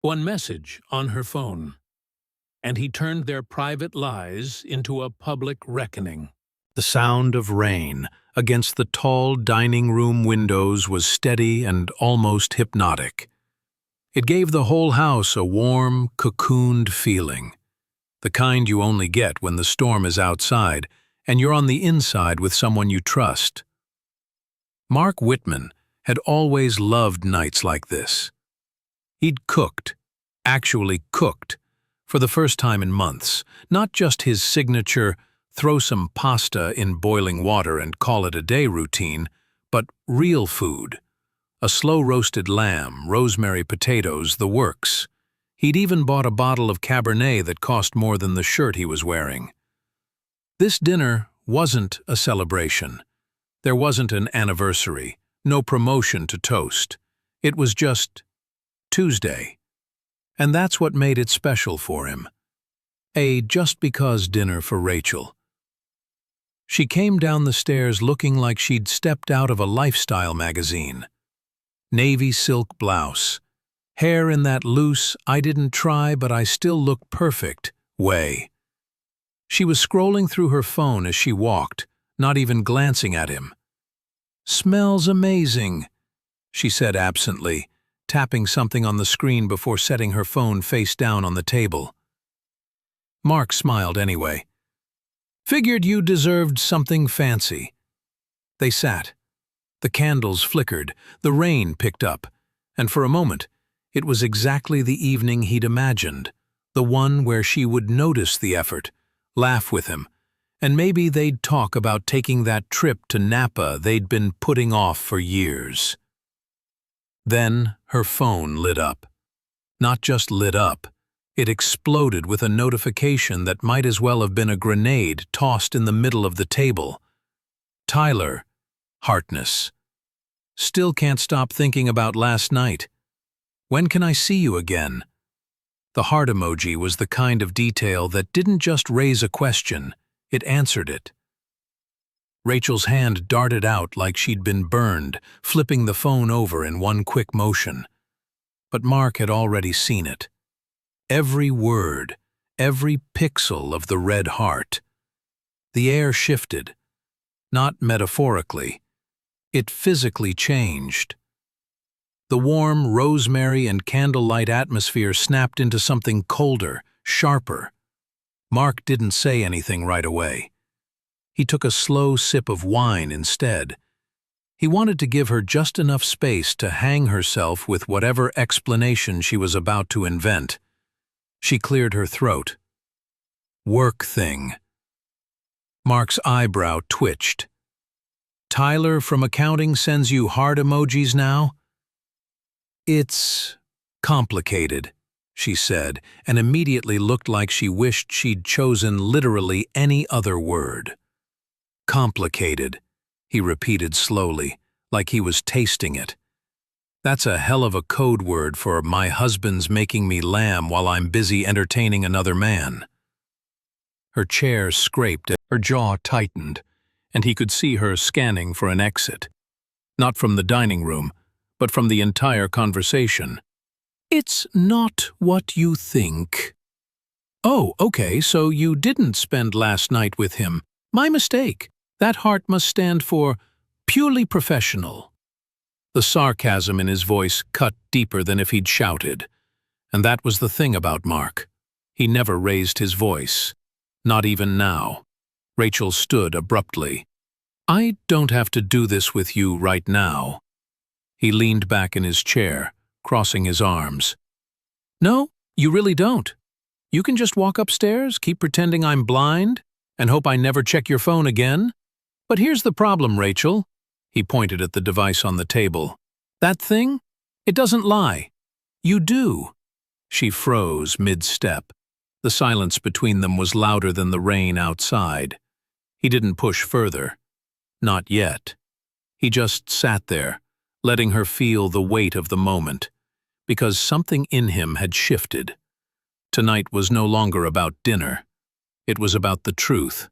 One message on her phone, and he turned their private lies into a public reckoning. The sound of rain against the tall dining room windows was steady and almost hypnotic. It gave the whole house a warm, cocooned feeling, the kind you only get when the storm is outside and you're on the inside with someone you trust. Mark Whitman had always loved nights like this. He'd cooked, actually cooked, for the first time in months, not just his signature throw some pasta in boiling water and call it a day routine, but real food. A slow-roasted lamb, rosemary potatoes, the works. He'd even bought a bottle of Cabernet that cost more than the shirt he was wearing. This dinner wasn't a celebration. There wasn't an anniversary, no promotion to toast. It was just Tuesday. And that's what made it special for him. A just-because dinner for Rachel. She came down the stairs looking like she'd stepped out of a lifestyle magazine. Navy silk blouse, hair in that loose, I didn't try but I still look perfect way. She was scrolling through her phone as she walked, not even glancing at him. "Smells amazing," she said absently, tapping something on the screen before setting her phone face down on the table. Mark smiled anyway. "Figured you deserved something fancy." They sat. The candles flickered, the rain picked up, and for a moment, it was exactly the evening he'd imagined, the one where she would notice the effort, laugh with him, and maybe they'd talk about taking that trip to Napa they'd been putting off for years. Then her phone lit up. Not just lit up, it exploded with a notification that might as well have been a grenade tossed in the middle of the table. "Tyler, Hartness. Still can't stop thinking about last night. When can I see you again?" The heart emoji was the kind of detail that didn't just raise a question, it answered it. Rachel's hand darted out like she'd been burned, flipping the phone over in one quick motion. But Mark had already seen it. Every word, every pixel of the red heart. The air shifted. Not metaphorically. It physically changed. The warm rosemary and candlelight atmosphere snapped into something colder, sharper. Mark didn't say anything right away. He took a slow sip of wine instead. He wanted to give her just enough space to hang herself with whatever explanation she was about to invent. She cleared her throat. "Work thing." Mark's eyebrow twitched. "Tyler from accounting sends you heart emojis now?" "It's complicated," she said, and immediately looked like she wished she'd chosen literally any other word. "Complicated," he repeated slowly, like he was tasting it. "That's a hell of a code word for my husband's making me lamb while I'm busy entertaining another man." Her chair scraped, her jaw tightened, and he could see her scanning for an exit. Not from the dining room, but from the entire conversation. "It's not what you think." "Oh, okay, so you didn't spend last night with him. My mistake. That heart must stand for purely professional." The sarcasm in his voice cut deeper than if he'd shouted. And that was the thing about Mark. He never raised his voice. Not even now. Rachel stood abruptly. "I don't have to do this with you right now." He leaned back in his chair, crossing his arms. "No, you really don't. You can just walk upstairs, keep pretending I'm blind, and hope I never check your phone again. But here's the problem, Rachel." He pointed at the device on the table. "That thing? It doesn't lie. You do." She froze mid-step. The silence between them was louder than the rain outside. He didn't push further. Not yet. He just sat there, letting her feel the weight of the moment, because something in him had shifted. Tonight was no longer about dinner. It was about the truth.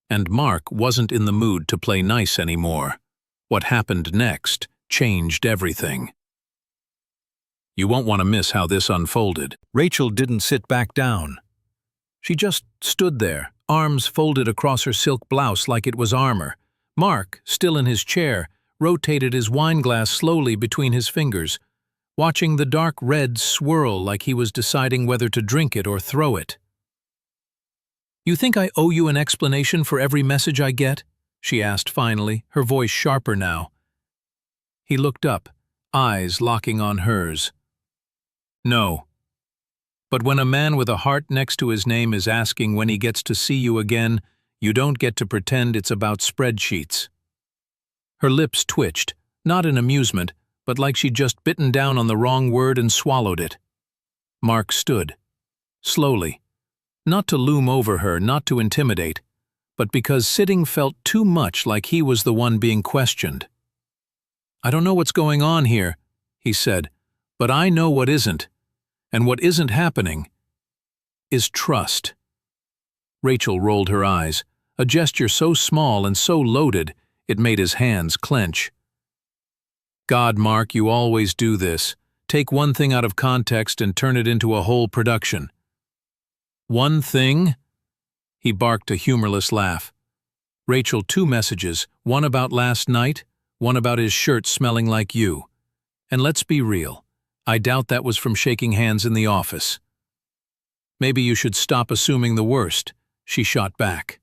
And Mark wasn't in the mood to play nice anymore. What happened next changed everything. You won't want to miss how this unfolded. Rachel didn't sit back down. She just stood there, arms folded across her silk blouse like it was armor. Mark, still in his chair, rotated his wine glass slowly between his fingers, watching the dark red swirl like he was deciding whether to drink it or throw it. "You think I owe you an explanation for every message I get?" she asked finally, her voice sharper now. He looked up, eyes locking on hers. "No. But when a man with a heart next to his name is asking when he gets to see you again, you don't get to pretend it's about spreadsheets." Her lips twitched, not in amusement, but like she'd just bitten down on the wrong word and swallowed it. Mark stood, slowly, not to loom over her, not to intimidate, but because sitting felt too much like he was the one being questioned. "I don't know what's going on here," he said, "but I know what isn't. And what isn't happening is trust." Rachel rolled her eyes, a gesture so small and so loaded it made his hands clench. "God, Mark, you always do this. Take one thing out of context and turn it into a whole production." "One thing?" He barked a humorless laugh. "Rachel, 2 messages, one about last night, one about his shirt smelling like you. And let's be real, I doubt that was from shaking hands in the office." "Maybe you should stop assuming the worst," she shot back.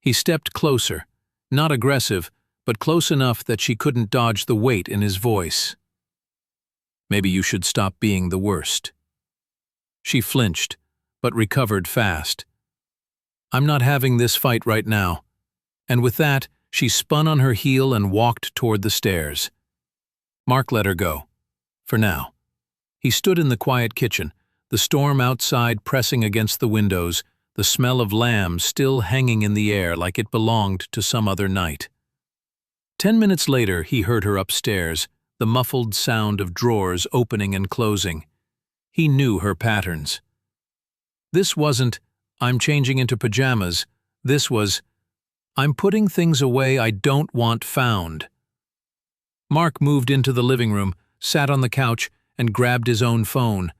He stepped closer, not aggressive, but close enough that she couldn't dodge the weight in his voice. "Maybe you should stop being the worst." She flinched, but recovered fast. "I'm not having this fight right now." And with that, she spun on her heel and walked toward the stairs. Mark let her go. For now. He stood in the quiet kitchen, the storm outside pressing against the windows, the smell of lamb still hanging in the air like it belonged to some other night. 10 minutes later, he heard her upstairs, the muffled sound of drawers opening and closing. He knew her patterns. This wasn't, "I'm changing into pajamas." This was, "I'm putting things away I don't want found." Mark moved into the living room, sat on the couch, and grabbed his own phone.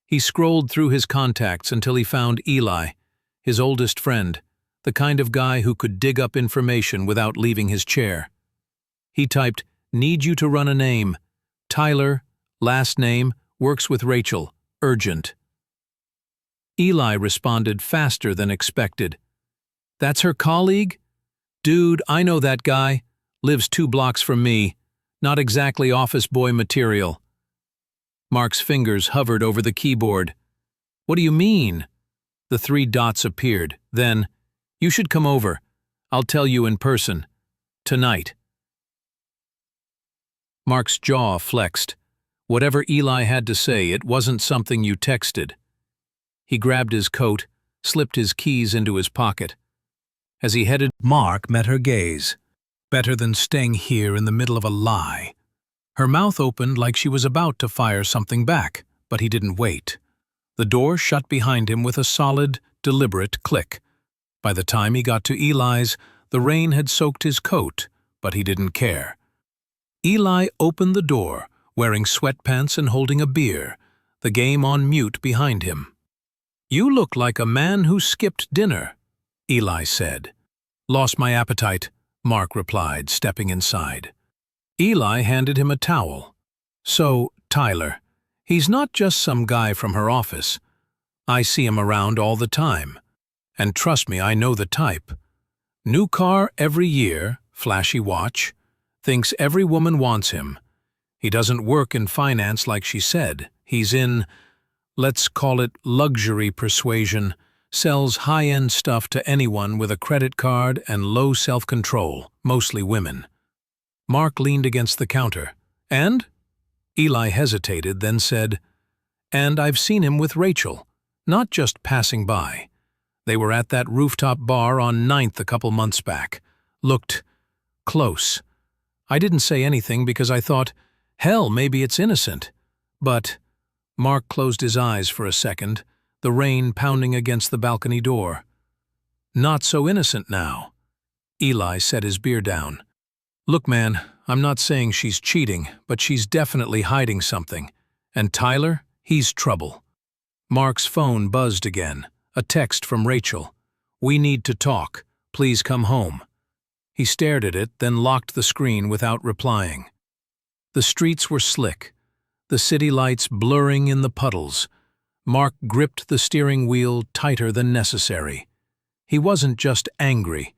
He scrolled through his contacts until he found Eli, his oldest friend, the kind of guy who could dig up information without leaving his chair. He typed, "Need you to run a name. Tyler, last name, works with Rachel, urgent." Eli responded faster than expected. "That's her colleague? Dude, I know that guy. Lives 2 blocks from me. Not exactly office boy material." Mark's fingers hovered over the keyboard. "What do you mean?" The 3 dots appeared. Then, "You should come over. I'll tell you in person. Tonight." Mark's jaw flexed. Whatever Eli had to say, it wasn't something you texted. He grabbed his coat, slipped his keys into his pocket. As he headed, Mark met her gaze. Better than staying here in the middle of a lie. Her mouth opened like she was about to fire something back, but he didn't wait. The door shut behind him with a solid, deliberate click. By the time he got to Eli's, the rain had soaked his coat, but he didn't care. Eli opened the door, wearing sweatpants and holding a beer, the game on mute behind him. "You look like a man who skipped dinner," Eli said. "Lost my appetite," Mark replied, stepping inside. Eli handed him a towel. "So, Tyler, he's not just some guy from her office. I see him around all the time. And trust me, I know the type. New car every year, flashy watch. Thinks every woman wants him. He doesn't work in finance like she said. He's in, let's call it luxury persuasion, sells high-end stuff to anyone with a credit card and low self-control, mostly women." Mark leaned against the counter. "And?" Eli hesitated, then said, "And I've seen him with Rachel, not just passing by. They were at that rooftop bar on 9th a couple months back. Looked close. I didn't say anything because I thought, hell, maybe it's innocent. But—" Mark closed his eyes for a second, the rain pounding against the balcony door. "Not so innocent now." Eli set his beer down. "Look, man, I'm not saying she's cheating, but she's definitely hiding something. And Tyler, he's trouble. Mark's phone buzzed again. A text from Rachel. "We need to talk. Please come home." He stared at it, then locked the screen without replying. The streets were slick, the city lights blurring in the puddles. Mark gripped the steering wheel tighter than necessary. He wasn't just angry.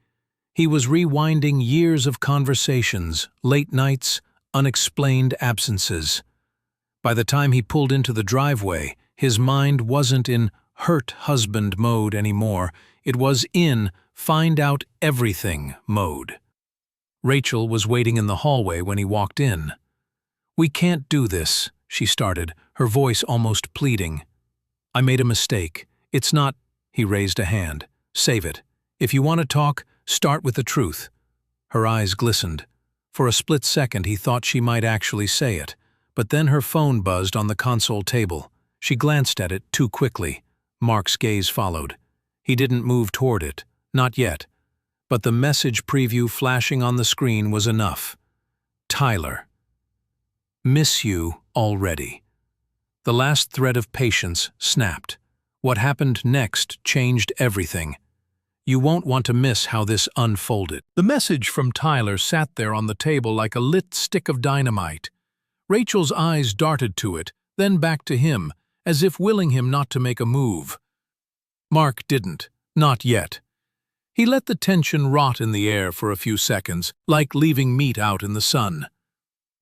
He was rewinding years of conversations, late nights, unexplained absences. By the time he pulled into the driveway, his mind wasn't in hurt husband mode anymore. It was in find out everything mode. Rachel was waiting in the hallway when he walked in. "We can't do this," she started, her voice almost pleading. "I made a mistake. It's not—" He raised a hand. "Save it. If you want to talk, start with the truth." Her eyes glistened. For a split second he thought she might actually say it, but then her phone buzzed on the console table. She glanced at it too quickly. Mark's gaze followed. He didn't move toward it, not yet. But the message preview flashing on the screen was enough. "Tyler. Miss you already." The last thread of patience snapped. What happened next changed everything. You won't want to miss how this unfolded. The message from Tyler sat there on the table like a lit stick of dynamite. Rachel's eyes darted to it, then back to him, as if willing him not to make a move. Mark didn't, not yet. He let the tension rot in the air for a few seconds, like leaving meat out in the sun.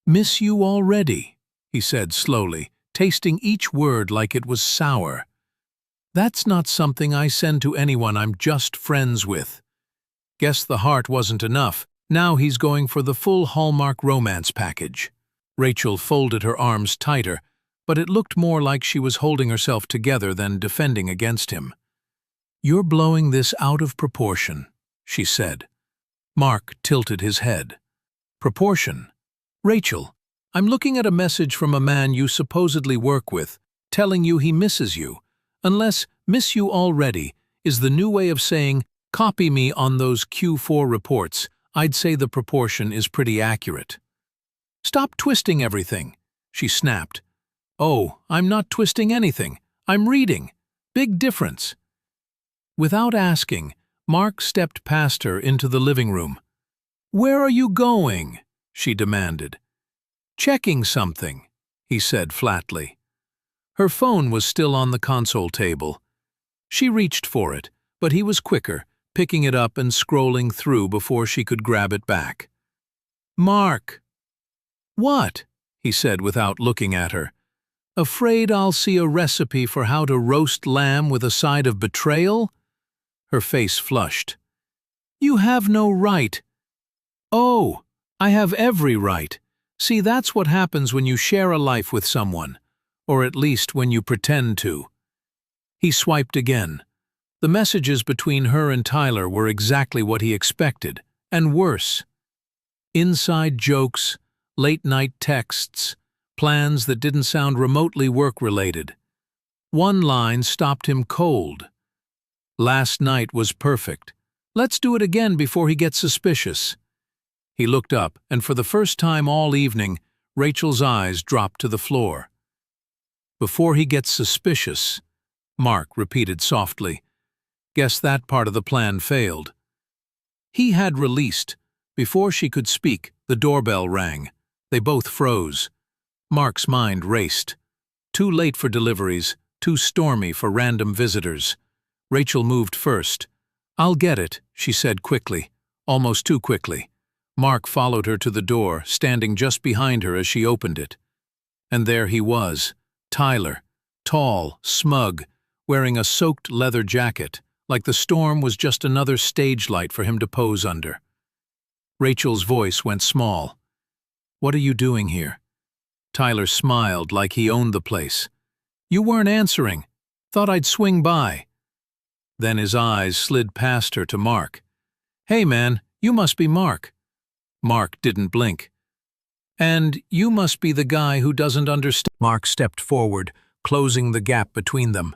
"Miss you already," he said slowly, tasting each word like it was sour. "That's not something I send to anyone I'm just friends with." Guess the heart wasn't enough. Now he's going for the full Hallmark romance package. Rachel folded her arms tighter, but it looked more like she was holding herself together than defending against him. "You're blowing this out of proportion," she said. Mark tilted his head. "Proportion? Rachel, I'm looking at a message from a man you supposedly work with, telling you he misses you. Unless 'miss you already' is the new way of saying 'copy me on those Q4 reports,' I'd say the proportion is pretty accurate." "Stop twisting everything," she snapped. "Oh, I'm not twisting anything. I'm reading. Big difference." Without asking, Mark stepped past her into the living room. "Where are you going?" she demanded. "Checking something," he said flatly. Her phone was still on the console table. She reached for it, but he was quicker, picking it up and scrolling through before she could grab it back. "Mark." "What?" he said without looking at her. "Afraid I'll see a recipe for how to roast lamb with a side of betrayal?" Her face flushed. "You have no right." "Oh, I have every right. See, that's what happens when you share a life with someone. Or at least when you pretend to." He swiped again. The messages between her and Tyler were exactly what he expected, and worse. Inside jokes, late-night texts, plans that didn't sound remotely work-related. One line stopped him cold. "Last night was perfect. Let's do it again before he gets suspicious." He looked up, and for the first time all evening, Rachel's eyes dropped to the floor. "Before he gets suspicious," Mark repeated softly. Guess that part of the plan failed. He had released. Before she could speak, the doorbell rang. They both froze. Mark's mind raced. Too late for deliveries, too stormy for random visitors. Rachel moved first. "I'll get it," she said quickly, almost too quickly. Mark followed her to the door, standing just behind her as she opened it. And there he was, Tyler, tall, smug, wearing a soaked leather jacket, like the storm was just another stage light for him to pose under. Rachel's voice went small. "What are you doing here?" Tyler smiled like he owned the place. "You weren't answering. Thought I'd swing by." Then his eyes slid past her to Mark. "Hey man, you must be Mark." Mark didn't blink. "And you must be the guy who doesn't understand." Mark stepped forward, closing the gap between them.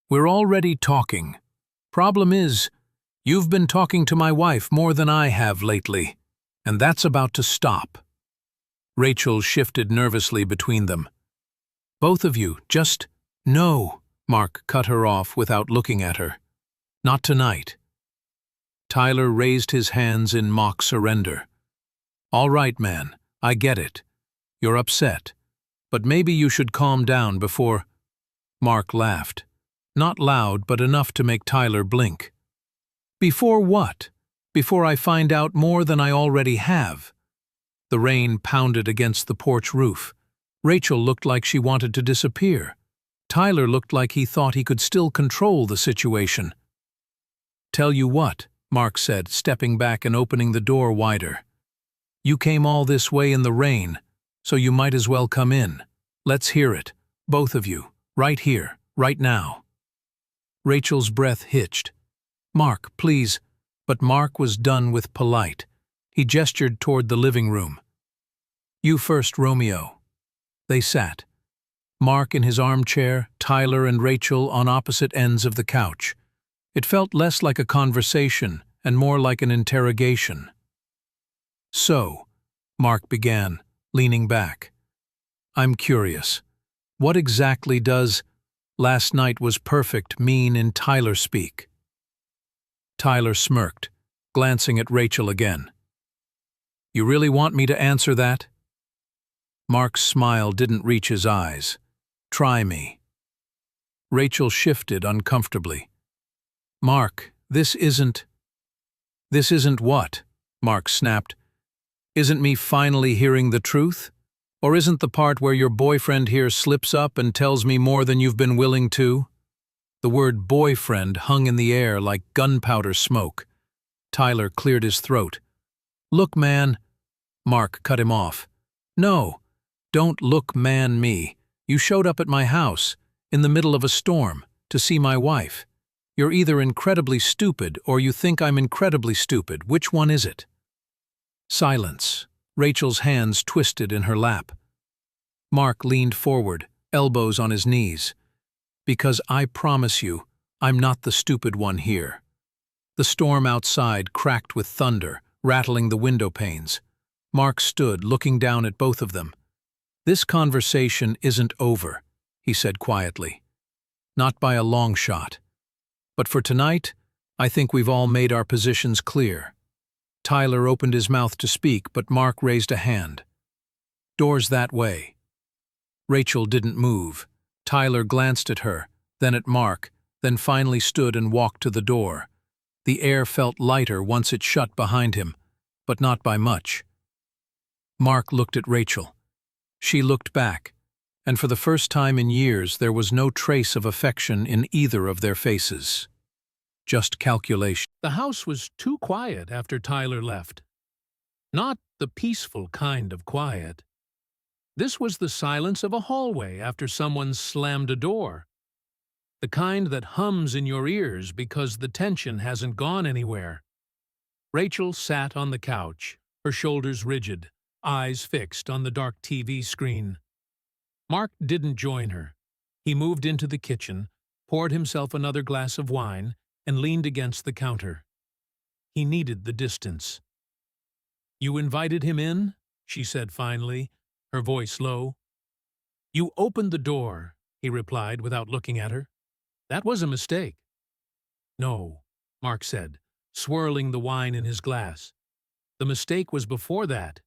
"We're already talking. Problem is, you've been talking to my wife more than I have lately, and that's about to stop." Rachel shifted nervously between them. Both of you, just— No, Mark cut her off without looking at her. Not tonight. Tyler raised his hands in mock surrender. All right, man, I get it. You're upset. But maybe you should calm down before— Mark laughed. Not loud, but enough to make Tyler blink. Before what? Before I find out more than I already have. The rain pounded against the porch roof. Rachel looked like she wanted to disappear. Tyler looked like he thought he could still control the situation. Tell you what, Mark said, stepping back and opening the door wider. You came all this way in the rain, so you might as well come in. Let's hear it, both of you, right here, right now. Rachel's breath hitched. Mark, please. But Mark was done with polite. He gestured toward the living room. You first, Romeo. They sat. Mark in his armchair, Tyler and Rachel on opposite ends of the couch. It felt less like a conversation and more like an interrogation. So, Mark began, leaning back. I'm curious. What exactly does "last night was perfect" mean in Tyler speak? Tyler smirked, glancing at Rachel again. You really want me to answer that? Mark's smile didn't reach his eyes. Try me. Rachel shifted uncomfortably. Mark, this isn't— This isn't what? Mark snapped. Isn't me finally hearing the truth? Or isn't the part where your boyfriend here slips up and tells me more than you've been willing to? The word boyfriend hung in the air like gunpowder smoke. Tyler cleared his throat. Look, man. Mark cut him off. No, don't look, man, me. You showed up at my house, in the middle of a storm, to see my wife. You're either incredibly stupid or you think I'm incredibly stupid. Which one is it? Silence. Rachel's hands twisted in her lap. Mark leaned forward, elbows on his knees. Because I promise you, I'm not the stupid one here. The storm outside cracked with thunder, rattling the window panes. Mark stood, looking down at both of them. This conversation isn't over, he said quietly. Not by a long shot. But for tonight, I think we've all made our positions clear. Tyler opened his mouth to speak, but Mark raised a hand. Doors that way. Rachel didn't move. Tyler glanced at her, then at Mark, then finally stood and walked to the door. The air felt lighter once it shut behind him, but not by much. Mark looked at Rachel. She looked back, and for the first time in years there was no trace of affection in either of their faces. Just calculation. The house was too quiet after Tyler left. Not the peaceful kind of quiet. This was the silence of a hallway after someone slammed a door. The kind that hums in your ears because the tension hasn't gone anywhere. Rachel sat on the couch, her shoulders rigid, eyes fixed on the dark TV screen. Mark didn't join her. He moved into the kitchen, poured himself another glass of wine, and leaned against the counter. He needed the distance. You invited him in? She said finally, her voice low. You opened the door, he replied without looking at her. That was a mistake. No, Mark said, swirling the wine in his glass. The mistake was before that.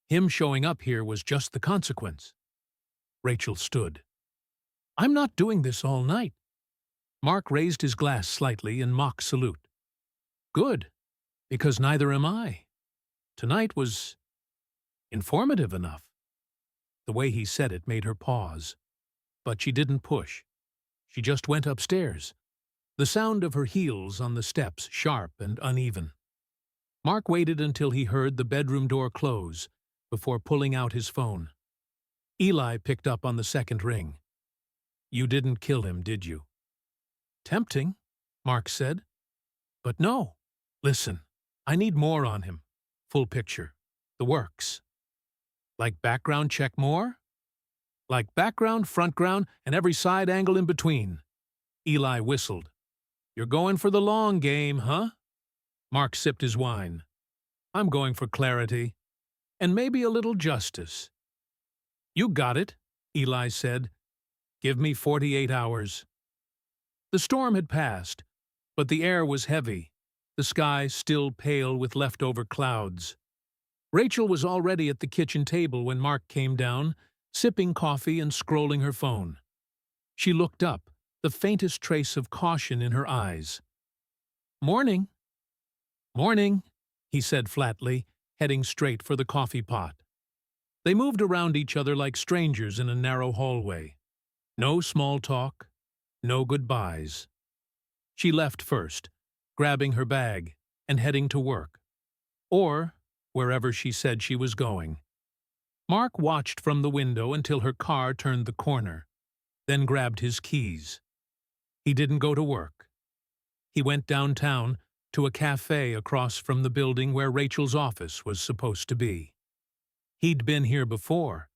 Him showing up here was just the consequence. Rachel stood. I'm not doing this all night. Mark raised his glass slightly in mock salute. Good, because neither am I. Tonight was informative enough. The way he said it made her pause. But she didn't push. She just went upstairs, the sound of her heels on the steps sharp and uneven. Mark waited until he heard the bedroom door close before pulling out his phone. Eli picked up on the second ring. You didn't kill him, did you? Tempting, Mark said. But no. Listen, I need more on him. Full picture. The works. Like background check more? Like background, front ground, and every side angle in between. Eli whistled. You're going for the long game, huh? Mark sipped his wine. I'm going for clarity. And maybe a little justice. You got it, Eli said, Give me 48 hours. The storm had passed, but the air was heavy, the sky still pale with leftover clouds. Rachel was already at the kitchen table when Mark came down, sipping coffee and scrolling her phone. She looked up, the faintest trace of caution in her eyes. "Morning." "Morning," he said flatly, heading straight for the coffee pot. They moved around each other like strangers in a narrow hallway. No small talk, no goodbyes. She left first, grabbing her bag and heading to work. Or wherever she said she was going. Mark watched from the window until her car turned the corner, then grabbed his keys. He didn't go to work. He went downtown to a cafe across from the building where Rachel's office was supposed to be. He'd been here before,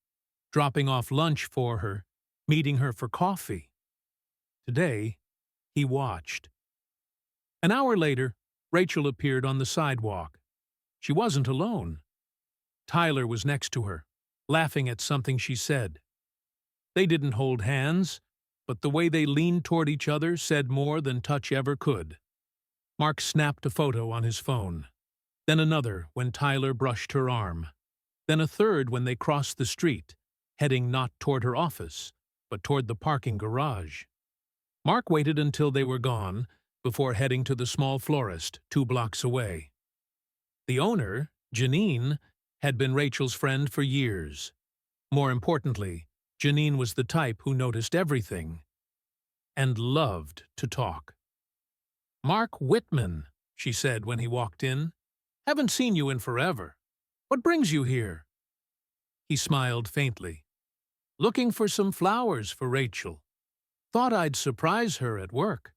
dropping off lunch for her, meeting her for coffee. Today, he watched. An hour later, Rachel appeared on the sidewalk. She wasn't alone. Tyler was next to her, laughing at something she said. They didn't hold hands, but the way they leaned toward each other said more than touch ever could. Mark snapped a photo on his phone, then another when Tyler brushed her arm, then a third when they crossed the street, heading not toward her office, but toward the parking garage. Mark waited until they were gone before heading to the small florist 2 blocks away. The owner, Janine, had been Rachel's friend for years. More importantly, Janine was the type who noticed everything and loved to talk. "Mark Whitman," she said when he walked in. "Haven't seen you in forever. What brings you here?" He smiled faintly. "Looking for some flowers for Rachel. Thought I'd surprise her at work."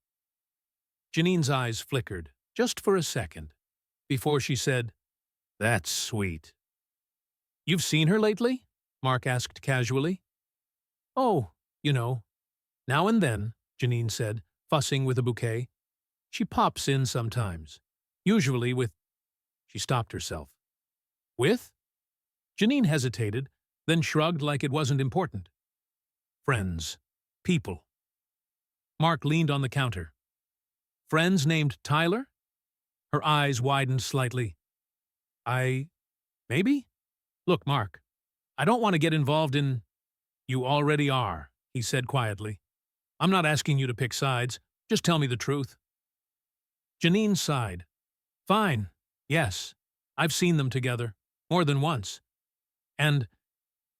Janine's eyes flickered, just for a second, before she said, "That's sweet." "You've seen her lately?" Mark asked casually. "Oh, now and then," Janine said, fussing with a bouquet. "She pops in sometimes. Usually with—" She stopped herself. "With?" Janine hesitated, then shrugged like it wasn't important. "Friends. People." Mark leaned on the counter. "Friends named Tyler?" Her eyes widened slightly. Maybe? Look, Mark, I don't want to get involved in— "You already are," he said quietly. "I'm not asking you to pick sides. Just tell me the truth." Janine sighed. "Fine. Yes. I've seen them together. More than once. And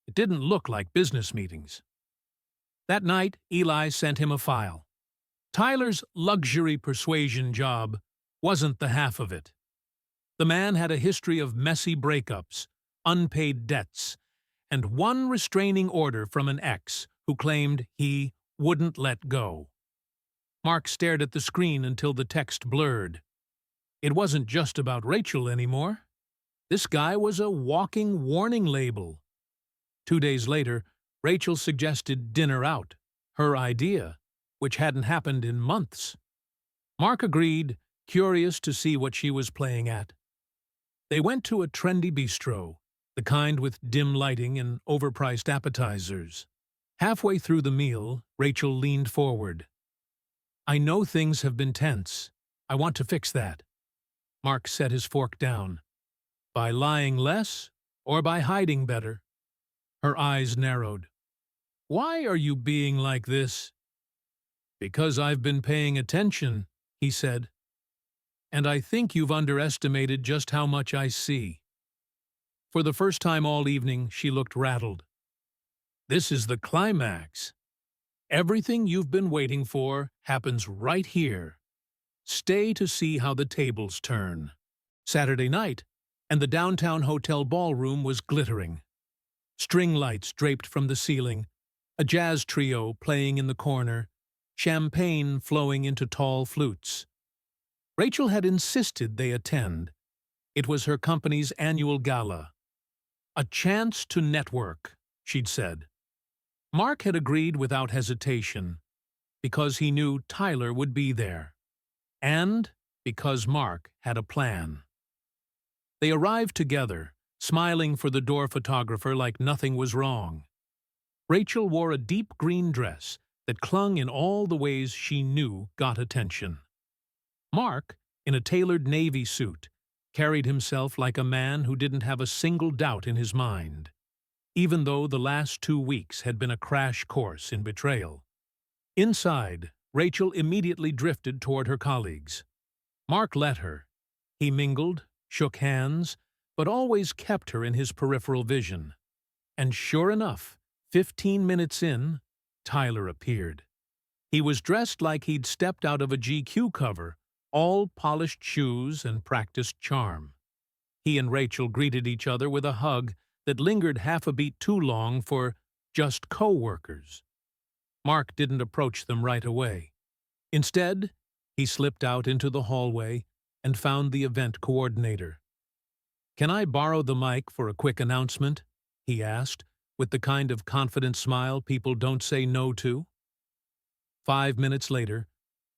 it didn't look like business meetings." That night, Eli sent him a file. Tyler's luxury persuasion job wasn't the half of it. The man had a history of messy breakups, unpaid debts, and one restraining order from an ex who claimed he wouldn't let go. Mark stared at the screen until the text blurred. It wasn't just about Rachel anymore. This guy was a walking warning label. 2 days later, Rachel suggested dinner out, her idea, which hadn't happened in months. Mark agreed, curious to see what she was playing at. They went to a trendy bistro, the kind with dim lighting and overpriced appetizers. Halfway through the meal, Rachel leaned forward. "I know things have been tense. I want to fix that." Mark set his fork down. "By lying less or by hiding better?" Her eyes narrowed. "Why are you being like this?" "Because I've been paying attention," he said. "And I think you've underestimated just how much I see." For the first time all evening, she looked rattled. "This is the climax. Everything you've been waiting for happens right here. Stay to see how the tables turn." Saturday night, and the downtown hotel ballroom was glittering. String lights draped from the ceiling, a jazz trio playing in the corner, champagne flowing into tall flutes. Rachel had insisted they attend. It was her company's annual gala. "A chance to network," she'd said. Mark had agreed without hesitation, because he knew Tyler would be there, and because Mark had a plan. They arrived together, smiling for the door photographer like nothing was wrong. Rachel wore a deep green dress that clung in all the ways she knew got attention. Mark, in a tailored navy suit, carried himself like a man who didn't have a single doubt in his mind, even though the last 2 weeks had been a crash course in betrayal. Inside, Rachel immediately drifted toward her colleagues. Mark let her. He mingled, shook hands, but always kept her in his peripheral vision. And sure enough, 15 minutes in, Tyler appeared. He was dressed like he'd stepped out of a GQ cover, all polished shoes and practiced charm. He and Rachel greeted each other with a hug that lingered half a beat too long for just co-workers. Mark didn't approach them right away. Instead, he slipped out into the hallway and found the event coordinator. "Can I borrow the mic for a quick announcement?" he asked, with the kind of confident smile people don't say no to. 5 minutes later,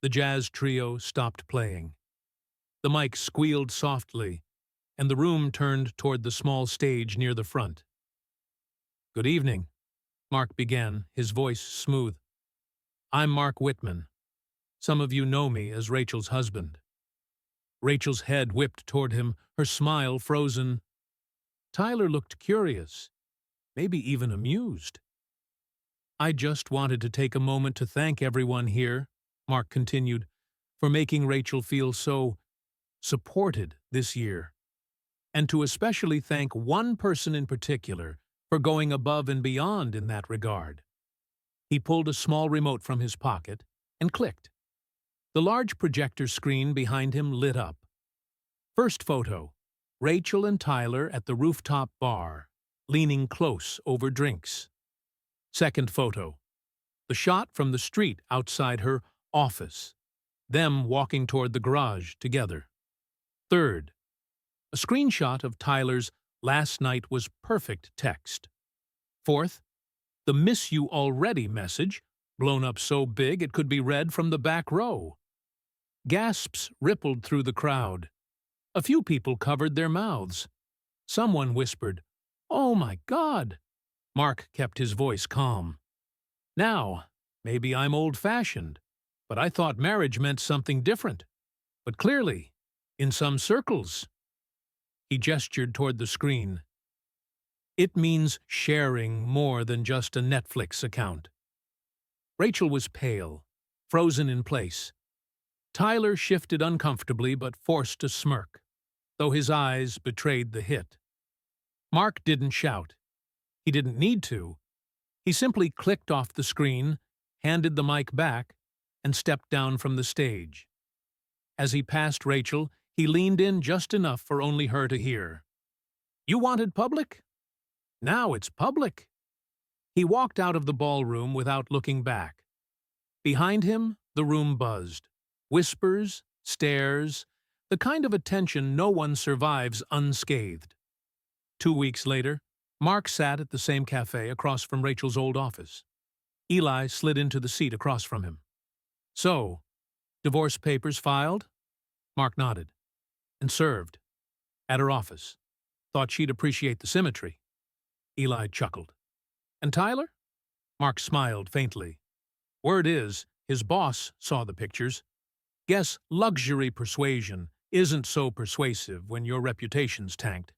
the jazz trio stopped playing. The mic squealed softly, and the room turned toward the small stage near the front. "Good evening," Mark began, his voice smooth. "I'm Mark Whitman. Some of you know me as Rachel's husband." Rachel's head whipped toward him, her smile frozen. Tyler looked curious, maybe even amused. "I just wanted to take a moment to thank everyone here," Mark continued, "for making Rachel feel so supported this year. And to especially thank one person in particular for going above and beyond in that regard." He pulled a small remote from his pocket and clicked. The large projector screen behind him lit up. First photo, Rachel and Tyler at the rooftop bar, leaning close over drinks. Second photo, the shot from the street outside her office, them walking toward the garage together. Third, a screenshot of Tyler's "last night was perfect" text. Fourth, the "miss you already" message, blown up so big it could be read from the back row. Gasps rippled through the crowd. A few people covered their mouths. Someone whispered, "Oh my God!" Mark kept his voice calm. "Now, maybe I'm old-fashioned, but I thought marriage meant something different. But clearly, in some circles." He gestured toward the screen. "It means sharing more than just a Netflix account." Rachel was pale, frozen in place. Tyler shifted uncomfortably but forced a smirk, though his eyes betrayed the hit. Mark didn't shout. He didn't need to. He simply clicked off the screen, handed the mic back, and stepped down from the stage. As he passed Rachel, he leaned in just enough for only her to hear. "You wanted public? Now it's public." He walked out of the ballroom without looking back. Behind him, the room buzzed. Whispers, stares, the kind of attention no one survives unscathed. 2 weeks later, Mark sat at the same cafe across from Rachel's old office. Eli slid into the seat across from him. "So, divorce papers filed?" Mark nodded. "And served. At her office. Thought she'd appreciate the symmetry." Eli chuckled. "And Tyler?" Mark smiled faintly. "Word is, his boss saw the pictures. Guess luxury persuasion isn't so persuasive when your reputation's tanked."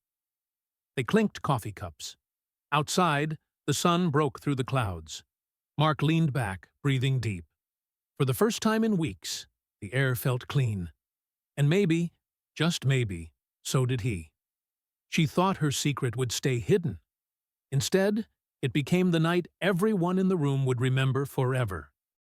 They clinked coffee cups. Outside, the sun broke through the clouds. Mark leaned back, breathing deep. For the first time in weeks, the air felt clean. And maybe, just maybe, so did he. She thought her secret would stay hidden. Instead, it became the night everyone in the room would remember forever.